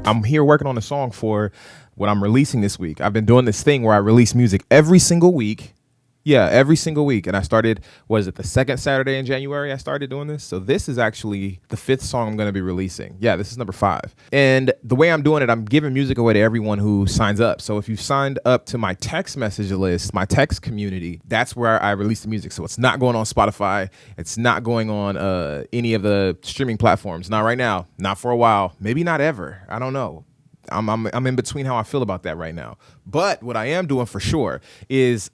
I'm here working on a song for what I'm releasing this week. I've been doing this thing where I release music every single week. Yeah, every single week. And I started, was it the second Saturday in January I started doing this? So this is actually the 5th song I'm going to be releasing. Yeah, this is number 5. And the way I'm doing it, I'm giving music away to everyone who signs up. So if you've signed up to my text message list, my text community, that's where I release the music. So it's not going on Spotify. It's not going on any of the streaming platforms. Not right now. Not for a while. Maybe not ever. I don't know. I'm in between how I feel about that right now. But what I am doing for sure is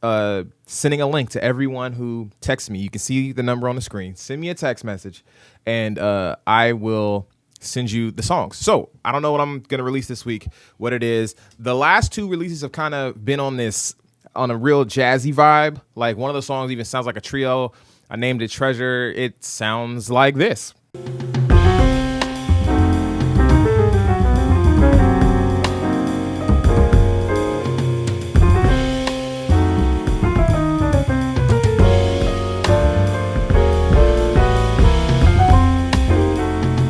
sending a link to everyone who texts me. You can see the number on the screen. Send me a text message, and I will send you the songs. So I don't know what I'm going to release this week, what it is. The last 2 releases have kind of been on a real jazzy vibe. Like one of the songs even sounds like a trio. I named it Treasure. It sounds like this.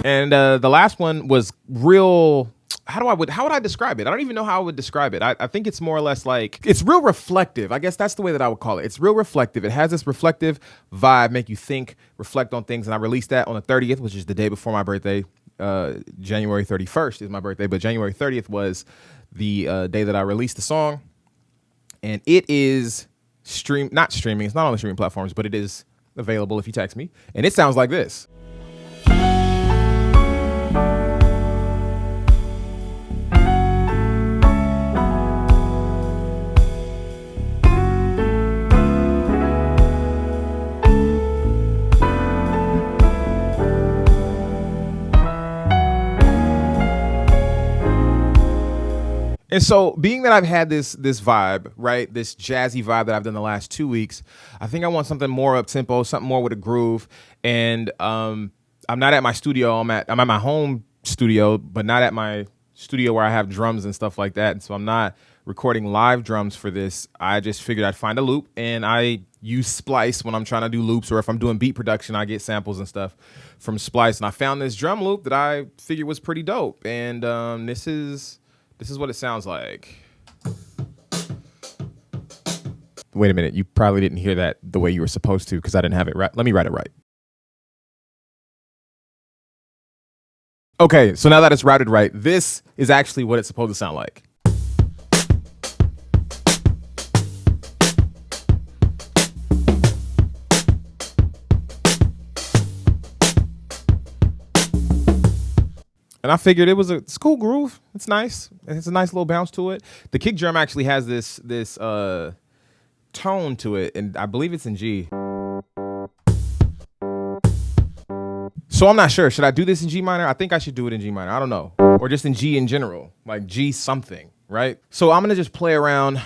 And the last one was real. How would I describe it? I don't even know how I would describe it. I think it's more or less like, it's real reflective. I guess that's the way that I would call it. It's real reflective. It has this reflective vibe, make you think, reflect on things. And I released that on the 30th, which is the day before my birthday. January 31st is my birthday, but January 30th was the day that I released the song. And it is not streaming. It's not on the streaming platforms, but it is available if you text me. And it sounds like this. And so being that I've had this vibe, right, this jazzy vibe that I've done the last 2 weeks, I think I want something more up-tempo, something more with a groove. And I'm not at my studio. I'm at my home studio, but not at my studio where I have drums and stuff like that. And so I'm not recording live drums for this. I just figured I'd find a loop, and I use Splice when I'm trying to do loops, or if I'm doing beat production, I get samples and stuff from Splice. And I found this drum loop that I figured was pretty dope. And this is what it sounds like. Wait a minute. You probably didn't hear that the way you were supposed to because I didn't have it right. Let me write it right. Okay, so now that it's routed right, this is actually what it's supposed to sound like. And I figured it's a cool groove. It's nice. It's a nice little bounce to it. The kick drum actually has this tone to it, and I believe it's in G. So I'm not sure. Should I do this in G minor? I think I should do it in G minor. I don't know. Or just in G in general, like G something, right? So I'm going to just play around,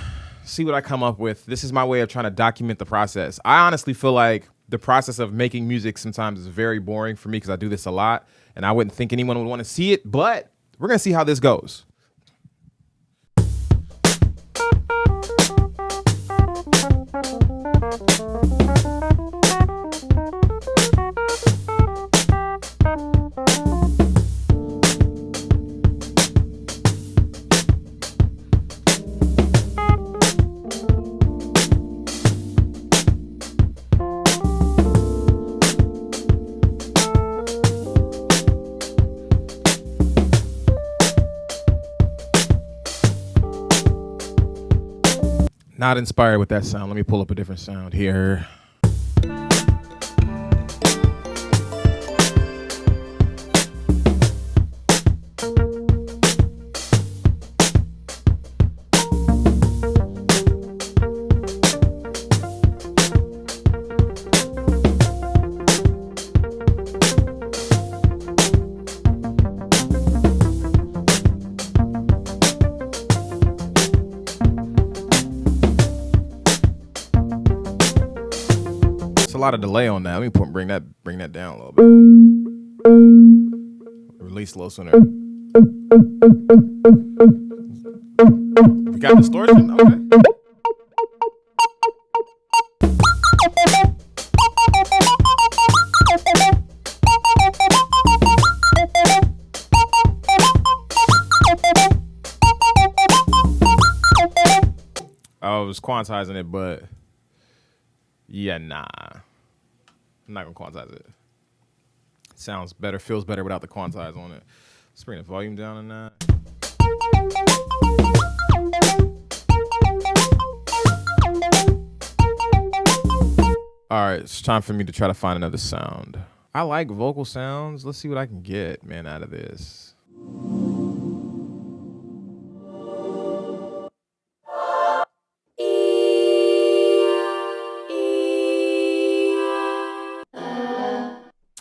see what I come up with. This is my way of trying to document the process. I honestly feel like the process of making music sometimes is very boring for me because I do this a lot, and I wouldn't think anyone would want to see it, but we're going to see how this goes. Not inspired with that sound. Let me pull up a different sound here. lot of delay on that. Let me bring that down a little bit. Release a little sooner. We got distortion? Okay. I was quantizing it, but yeah, nah. I'm not gonna quantize it. Sounds better, feels better without the quantize on it. Let's bring the volume down on that. All right, it's time for me to try to find another sound. I like vocal sounds. Let's see what I can get, man, out of this.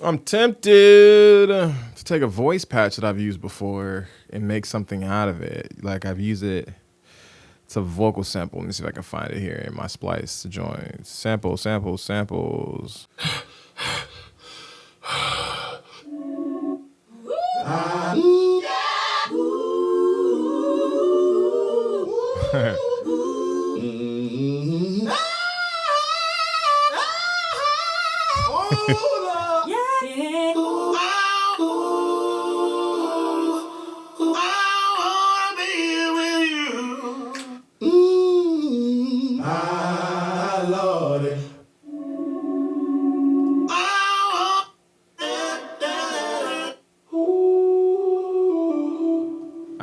I'm tempted to take a voice patch that I've used before and make something out of it. Like I've used it. It's a vocal sample. Let me see if I can find it here in my splice to join. Samples.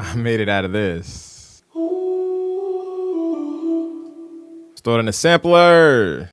I made it out of this. Stored in a sampler.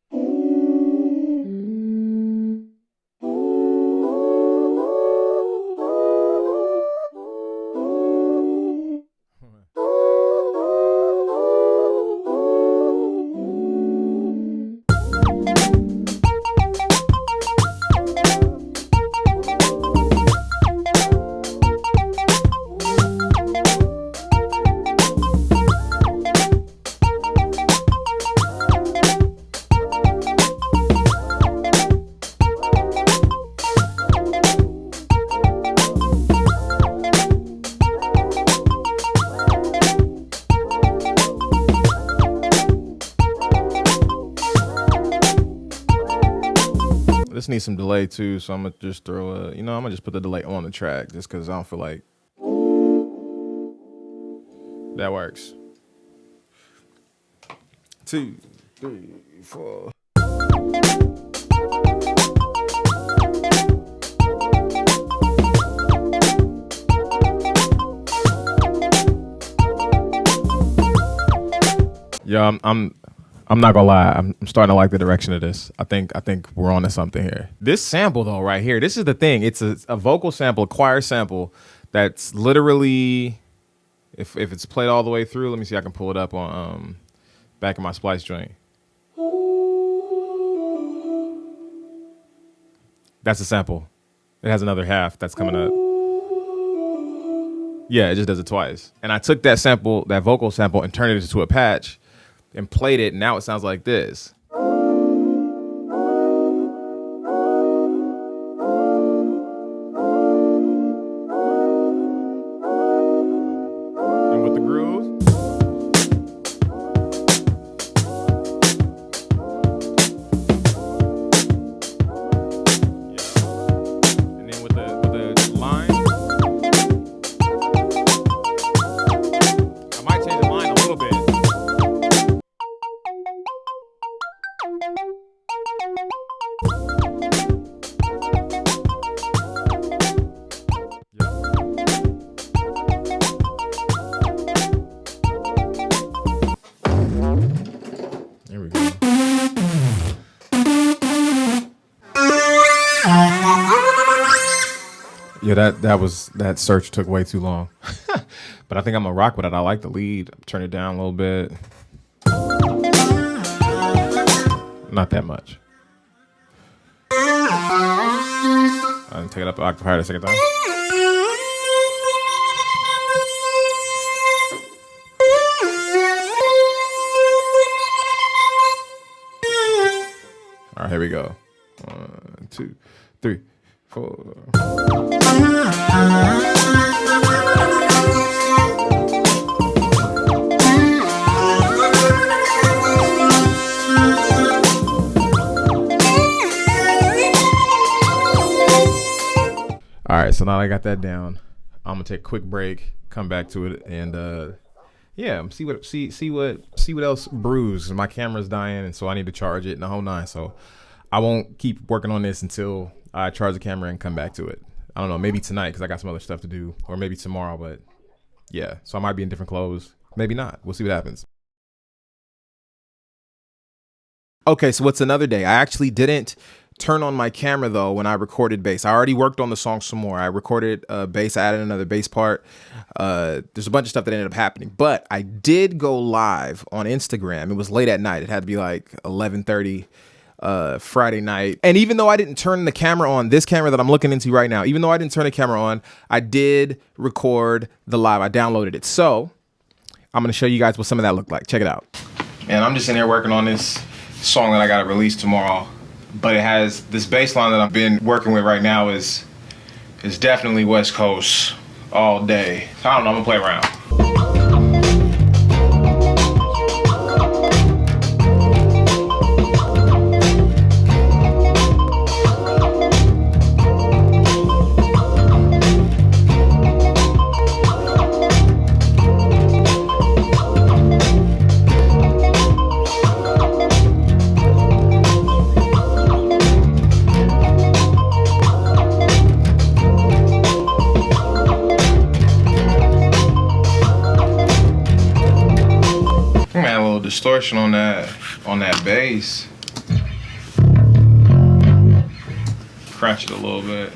This needs some delay too, so I'm gonna just throw I'm gonna just put the delay on the track just because I don't feel like that works. 2, 3, 4. Yeah, I'm not gonna lie. I'm starting to like the direction of this. I think we're on to something here. This sample though, right here, this is the thing. It's a vocal sample, a choir sample that's literally, if it's played all the way through, let me see. I can pull it up on back in my splice joint. That's a sample. It has another half that's coming up. Yeah, it just does it twice. And I took that sample, that vocal sample, and turned it into a patch and played it, and now it sounds like this. And with the groove. Yeah. And then with the line. I might change the line a little bit. There we go. Yeah, that search took way too long. But I think I'm gonna rock with it. I like the lead. Turn it down a little bit. Not that much. And take it up an octave higher the second time. All right, here we go. 2, 3, 4. All right, so now I got that down. I'm gonna take a quick break, come back to it, and see what else brews. My camera's dying, and so I need to charge it and the whole nine. So I won't keep working on this until I charge the camera and come back to it. I don't know, maybe tonight because I got some other stuff to do, or maybe tomorrow. But yeah, so I might be in different clothes, maybe not. We'll see what happens. Okay, so what's another day? I actually didn't turn on my camera though when I recorded bass. I already worked on the song some more. I recorded bass, I added another bass part. There's a bunch of stuff that ended up happening, but I did go live on Instagram. It was late at night. It had to be like 11:30 Friday night. And even though I didn't turn the camera on, this camera that I'm looking into right now, even though I didn't turn the camera on, I did record the live. I downloaded it. So I'm going to show you guys what some of that looked like. Check it out. And I'm just in here working on this song that I got to release tomorrow. But it has this bass line that I've been working with right now is definitely West Coast all day. I don't know, I'm gonna play around. Distortion on that bass. Crunch it a little bit.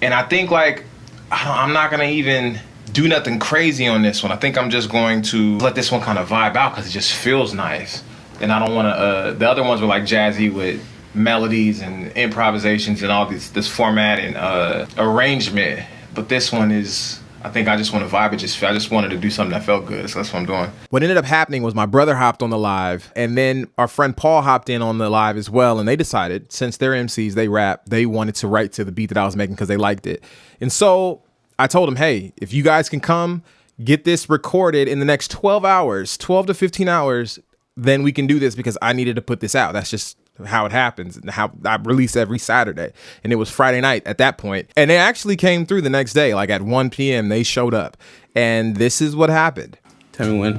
And I think like I'm not gonna even do nothing crazy on this one. I think I'm just going to let this one kind of vibe out because it just feels nice. And I don't want to, the other ones were like jazzy with melodies and improvisations and all this format and arrangement. But this one is, I think I just want to vibe it. I just wanted to do something that felt good. So that's what I'm doing. What ended up happening was my brother hopped on the live, and then our friend Paul hopped in on the live as well. And they decided, since they're MCs, they rap, they wanted to write to the beat that I was making because they liked it. And so I told him, hey, if you guys can come get this recorded in the next 12 hours, 12 to 15 hours, then we can do this because I needed to put this out. That's just how it happens and how I release every Saturday. And it was Friday night at that point. And they actually came through the next day, like at 1 p.m. they showed up. And this is what happened. Tell me when.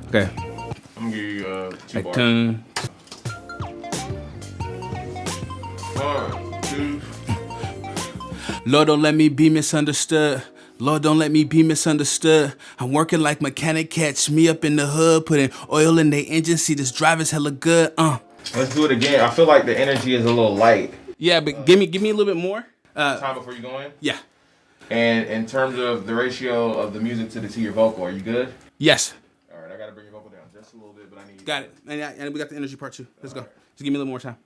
Okay. I'm gonna give you 2 bars. 1, 2. Lord, don't let me be misunderstood. Lord, don't let me be misunderstood. I'm working like mechanic, catch me up in the hood, putting oil in their engine, see this driver's hella good. Let's do it again. I feel like the energy is a little light. Yeah, but give me a little bit more. Time before you go in? Yeah. And in terms of the ratio of the music to your vocal, are you good? Yes. All right, I gotta bring your vocal down just a little bit, but I need. Got it. And we got the energy part too. Let's go. Just give me a little more time.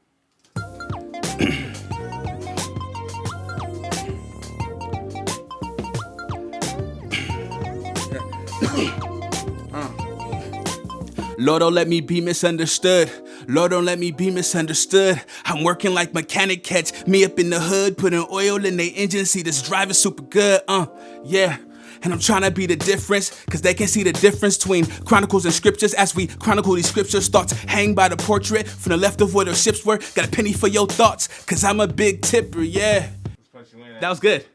Lord, don't let me be misunderstood. Lord, don't let me be misunderstood. I'm working like mechanic, catch me up in the hood, putting oil in their engine, see this driver super good, yeah. And I'm trying to be the difference, cause they can see the difference between chronicles and scriptures. As we chronicle these scriptures, thoughts hang by the portrait from the left of where the ships were. Got a penny for your thoughts, cause I'm a big tipper, yeah. That was good.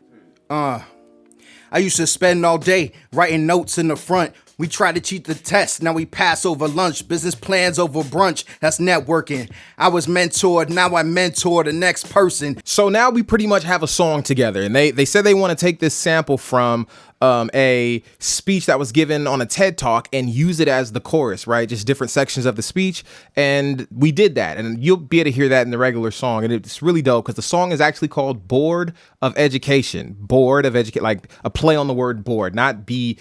I used to spend all day writing notes in the front. We try to cheat the test, now we pass over lunch. Business plans over brunch, that's networking. I was mentored, now I mentor the next person. So now we pretty much have a song together, and they said they want to take this sample from a speech that was given on a TED Talk and use it as the chorus, right? Just different sections of the speech, and we did that, and you'll be able to hear that in the regular song, and it's really dope because the song is actually called Board of Education. Board of Education, like a play on the word board, not B-O-R-E,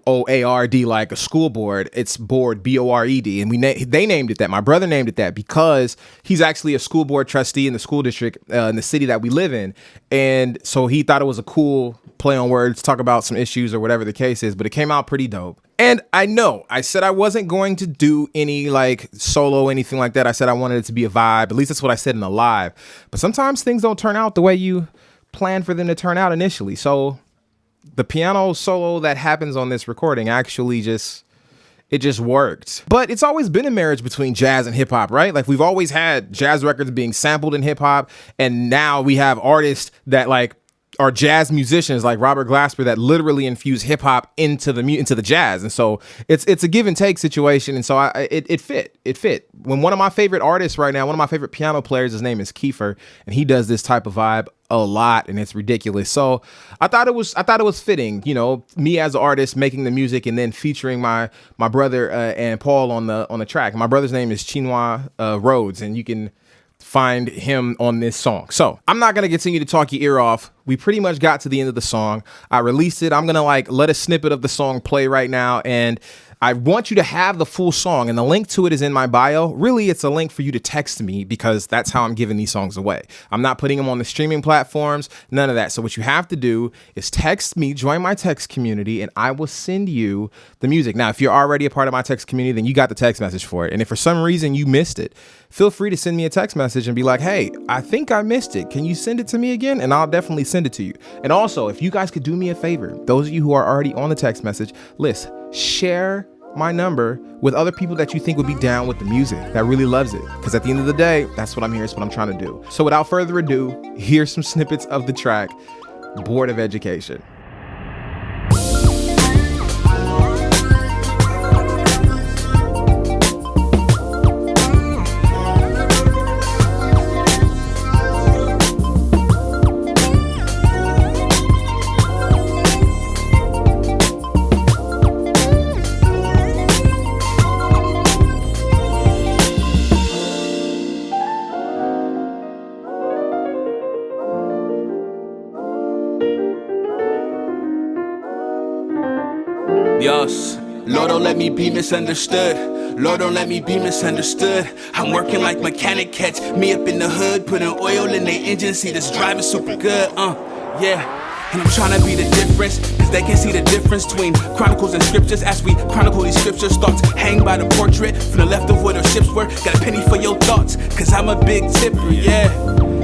B.O.A.R.D. like a school board. It's board, B.O.R.E.D. And they named it that. My brother named it that because he's actually a school board trustee in the school district in the city that we live in. And so he thought it was a cool play on words, talk about some issues or whatever the case is, but it came out pretty dope. And I know I said I wasn't going to do any like solo, anything like that. I said I wanted it to be a vibe. At least that's what I said in the live. But sometimes things don't turn out the way you plan for them to turn out initially. So the piano solo that happens on this recording actually just worked. But it's always been a marriage between jazz and hip hop, right? Like we've always had jazz records being sampled in hip hop. And now we have artists that like are jazz musicians like Robert Glasper that literally infuse hip hop into the jazz. And so it's a give and take situation. And so it fit. When one of my favorite artists right now, one of my favorite piano players, his name is Kiefer, and he does this type of vibe a lot, and it's ridiculous. So I thought it was fitting, you know, me as an artist making the music and then featuring my brother and Paul on the track. My brother's name is Chinua Rhodes, and you can find him on this song. So I'm not going to continue to talk your ear off. We pretty much got to the end of the song. I released it. I'm going to like let a snippet of the song play right now. And I want you to have the full song, and the link to it is in my bio. Really, it's a link for you to text me because that's how I'm giving these songs away. I'm not putting them on the streaming platforms, none of that. So what you have to do is text me, join my text community, and I will send you the music. Now, if you're already a part of my text community, then you got the text message for it. And if for some reason you missed it, feel free to send me a text message and be like, hey, I think I missed it. Can you send it to me again? And I'll definitely send it to you. And also, if you guys could do me a favor, those of you who are already on the text message list, share my number with other people that you think would be down with the music, that really loves it. Because at the end of the day, that's what I'm here. It's what I'm trying to do. So without further ado, here's some snippets of the track, Board of Education. Yes, Lord, don't let me be misunderstood. Lord, don't let me be misunderstood. I'm working like mechanic, catch me up in the hood, putting oil in their engine, see this driving super good, yeah. And I'm trying to be the difference, cause they can see the difference between chronicles and scriptures. As we chronicle these scriptures, thoughts hang by the portrait from the left of where the ships were. Got a penny for your thoughts, cause I'm a big tipper, yeah.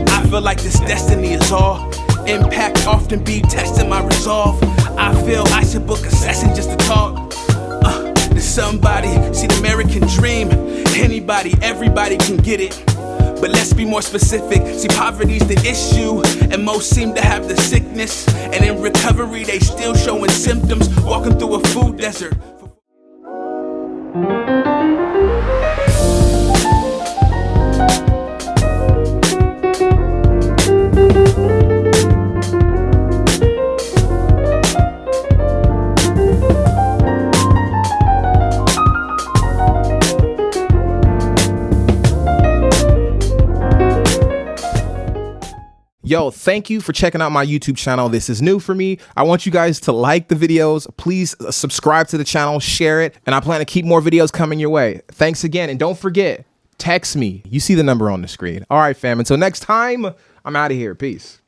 I feel like this destiny is all. Impact often be testing my resolve. I feel I should book a session just to talk to somebody. See the American dream. Anybody, everybody can get it. But let's be more specific. See, poverty's the issue, and most seem to have the sickness. And in recovery, they still showing symptoms, walking through a food desert. Yo, thank you for checking out my YouTube channel. This is new for me. I want you guys to like the videos. Please subscribe to the channel, share it, and I plan to keep more videos coming your way. Thanks again, and don't forget, text me. You see the number on the screen. All right, fam, until next time, I'm out of here. Peace.